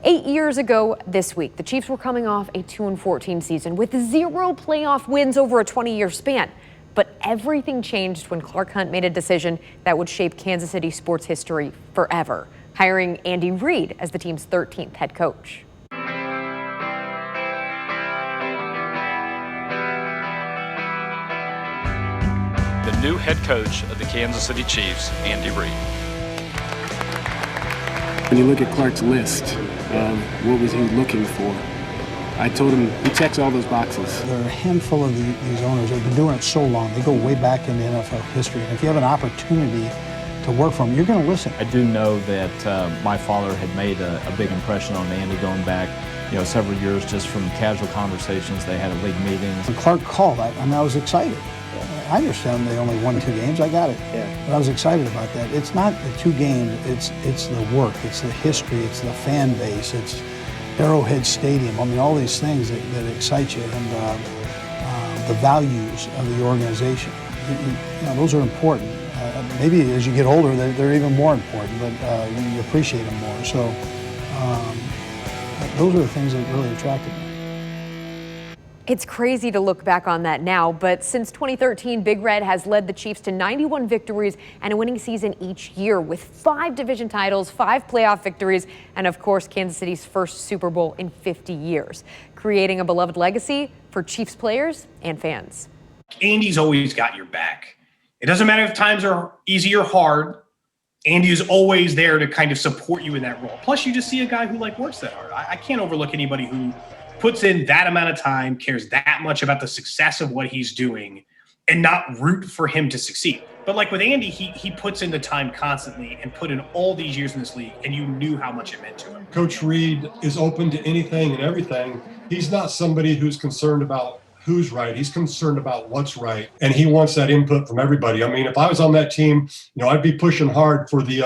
8 years ago this week, the Chiefs were coming off a 2-14 season with 0 playoff wins over a 20-year span. But everything changed when Clark Hunt made a decision that would shape Kansas City sports history forever, hiring Andy Reid as the team's 13th head coach. The new head coach of the Kansas City Chiefs, Andy Reid. When you look at Clark's list of what was he looking for, I told him he checks all those boxes. There are a handful of these owners that have been doing it so long. They go way back in the NFL history. And if you have an opportunity to work for them, you're going to listen. I do know that my father had made a big impression on Andy going back, several years just from casual conversations they had at league meetings. When Clark called, I was excited. I understand they only won 2 games. I got it. Yeah. But I was excited about that. It's not the 2 games. It's the work. It's the history. It's the fan base. It's Arrowhead Stadium. I mean, all these things that excite you, and the values of the organization. Those are important. Maybe as you get older, they're even more important, but you appreciate them more. So those are the things that really attracted me. It's crazy to look back on that now, but since 2013, Big Red has led the Chiefs to 91 victories and a winning season each year, with 5 division titles, 5 playoff victories, and of course, Kansas City's first Super Bowl in 50 years, creating a beloved legacy for Chiefs players and fans. Andy's always got your back. It doesn't matter if times are easy or hard. Andy is always there to kind of support you in that role. Plus, you just see a guy who works that hard. I can't overlook anybody who puts in that amount of time, cares that much about the success of what he's doing, and not root for him to succeed. But with Andy, he puts in the time constantly and put in all these years in this league, and you knew how much it meant to him. Coach Reid is open to anything and everything. He's not somebody who's concerned about who's right. He's concerned about what's right, and he wants that input from everybody. I mean, if I was on that team, I'd be pushing hard for the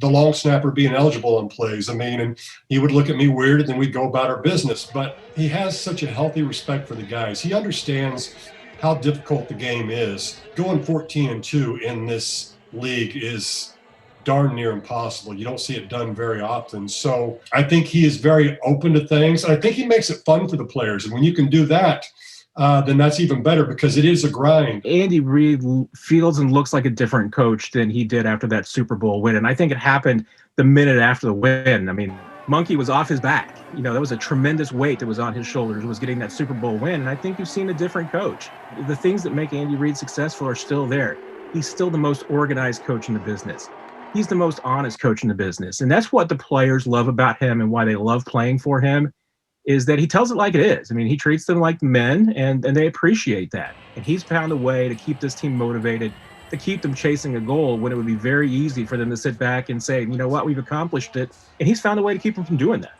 long snapper being eligible in plays. I mean, and he would look at me weird, and then we'd go about our business. But he has such a healthy respect for the guys. He understands how difficult the game is. Going 14-2 in this league is darn near impossible. You don't see it done very often. So I think he is very open to things. I think he makes it fun for the players. And when you can do that, then that's even better, because it is a grind. Andy Reid feels and looks like a different coach than he did after that Super Bowl win. And I think it happened the minute after the win. I mean, Monkey was off his back. That was a tremendous weight that was on his shoulders, was getting that Super Bowl win. And I think you've seen a different coach. The things that make Andy Reid successful are still there. He's still the most organized coach in the business. He's the most honest coach in the business. And that's what the players love about him, and why they love playing for him, is that he tells it like it is. I mean, he treats them like men, and they appreciate that. And he's found a way to keep this team motivated, to keep them chasing a goal when it would be very easy for them to sit back and say, you know what, we've accomplished it. And he's found a way to keep them from doing that.